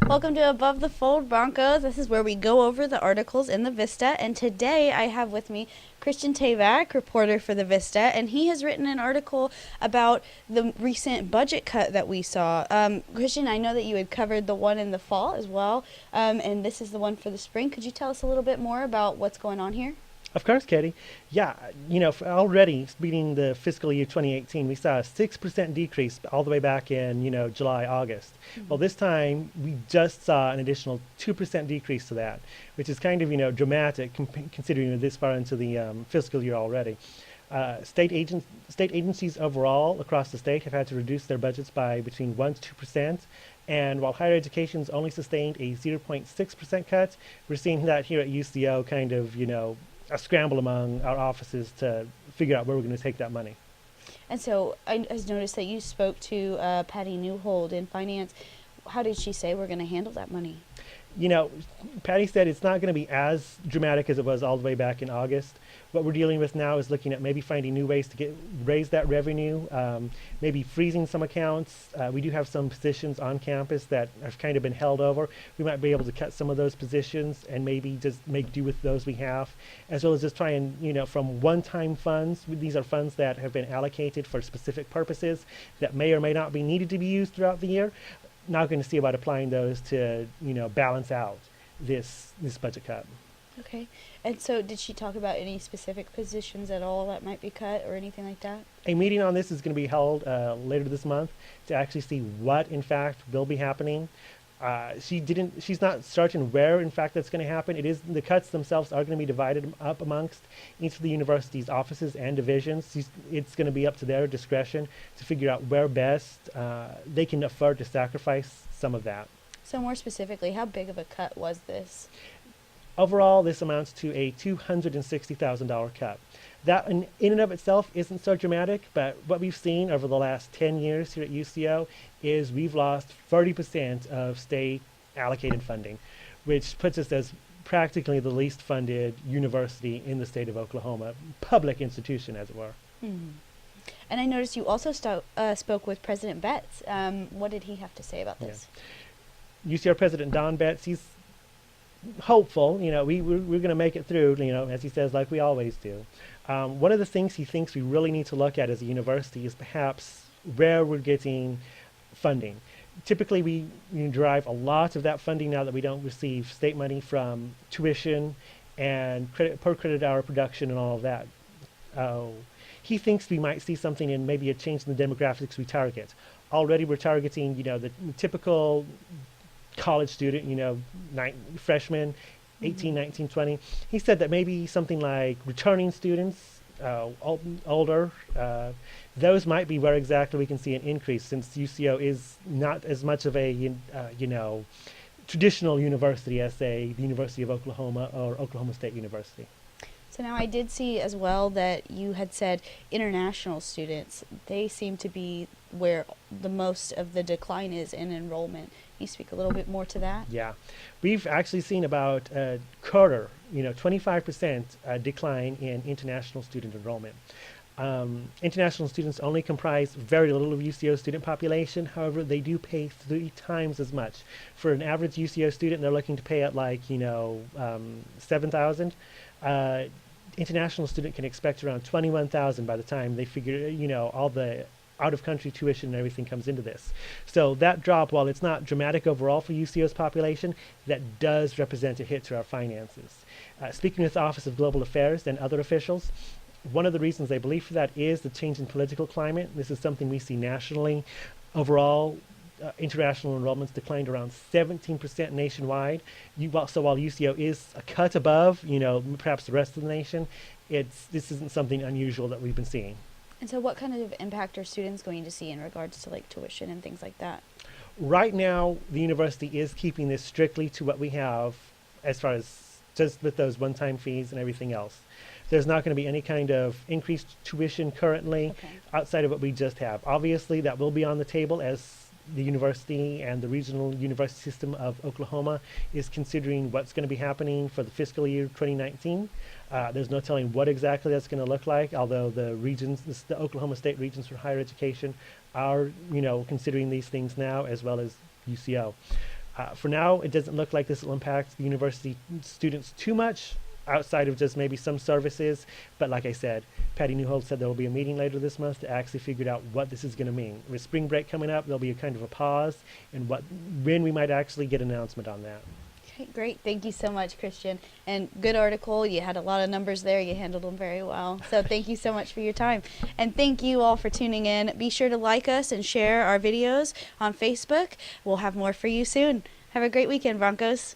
Welcome to Above the Fold Broncos. This is where we go over the articles in the Vista. And today I have with me Christian Tabak, reporter for the Vista, and he has written an article about the recent budget cut that we saw. Christian, I know that you had covered the one in the fall as well, and this is the one for the spring. Could you tell us a little bit more about what's going on here? Of course, Katie. Yeah, already speeding the fiscal year 2018, we saw a 6% decrease all the way back in, July, August. Well, this time we just saw an additional 2% decrease to that, which is kind of, dramatic considering we're this far into the fiscal year already. State agencies overall across the state have had to reduce their budgets by between 1 to 2%. And while higher education's only sustained a 0.6% cut, we're seeing that here at UCO kind of, a scramble among our offices to figure out where we're going to take that money. And so I noticed that you spoke to Patty Newhold in finance. How did she say we're going to handle that money? You know, Patty said it's not going to be as dramatic as it was all the way back in August. What we're dealing with now is looking at maybe finding new ways to raise that revenue, maybe freezing some accounts. We do have some positions on campus that have kind of been held over. We might be able to cut some of those positions and maybe just make do with those we have, as well as just try and, from one-time funds. These are funds that have been allocated for specific purposes that may or may not be needed to be used throughout the year. Now going to see about applying those to, balance out this budget cut. Okay. And so did she talk about any specific positions at all that might be cut or anything like that? A meeting on this is going to be held later this month to actually see what, in fact, will be happening. She's not certain where, in fact, that's going to happen. The cuts themselves are going to be divided up amongst each of the university's offices and divisions. It's going to be up to their discretion to figure out where best they can afford to sacrifice some of that. So more specifically, how big of a cut was this? Overall, this amounts to a $260,000 cut. That in and of itself isn't so dramatic, but what we've seen over the last 10 years here at UCO is we've lost 30% of state allocated funding, which puts us as practically the least funded university in the state of Oklahoma, public institution, as it were. Mm-hmm. And I noticed you also spoke with President Betts. What did he have to say about this? Yeah. UCO President Don Betts, he's hopeful. We're going to make it through, as he says, like we always do. One of the things he thinks we really need to look at as a university is perhaps where we're getting funding. Typically, we derive a lot of that funding now that we don't receive state money from tuition and per credit hour production and all of that. He thinks we might see something in maybe a change in the demographics we target. Already we're targeting, the typical college student, freshman, 18, 19, 20. He said that maybe something like returning students, older, those might be where exactly we can see an increase, since UCO is not as much of a, traditional university as, say, the University of Oklahoma or Oklahoma State University. So now I did see as well that you had said international students, they seem to be where the most of the decline is in enrollment. Can you speak a little bit more to that? Yeah. We've actually seen about a quarter, 25% decline in international student enrollment. International students only comprise very little of UCO student population. However, they do pay 3 times as much. For an average UCO student, they're looking to pay at like, $7,000. International student can expect around $21,000 by the time they figure, all the out-of-country tuition and everything comes into this. So that drop, while it's not dramatic overall for UCO's population, that does represent a hit to our finances. Speaking with the Office of Global Affairs and other officials, one of the reasons they believe for that is the change in political climate. This is something we see nationally. Overall, international enrollments declined around 17% nationwide. So while UCO is a cut above, perhaps the rest of the nation, this isn't something unusual that we've been seeing. And so what kind of impact are students going to see in regards to like tuition and things like that? Right now, the university is keeping this strictly to what we have as far as just with those one-time fees and everything else. There's not going to be any kind of increased tuition currently outside of what we just have. Obviously, that will be on the table as the university and the regional university system of Oklahoma is considering what's going to be happening for the fiscal year 2019. There's no telling what exactly that's going to look like, although the Oklahoma State Regions for Higher Education are, considering these things now, as well as UCO. For now, it doesn't look like this will impact the university students too much, outside of just maybe some services. But like I said, Patty Newholt said there will be a meeting later this month to actually figure out what this is going to mean. With spring break coming up, there'll be a kind of a pause and when we might actually get an announcement on that. Okay, great. Thank you so much, Christian. And good article. You had a lot of numbers there. You handled them very well. So thank you so much for your time. And thank you all for tuning in. Be sure to like us and share our videos on Facebook. We'll have more for you soon. Have a great weekend, Broncos.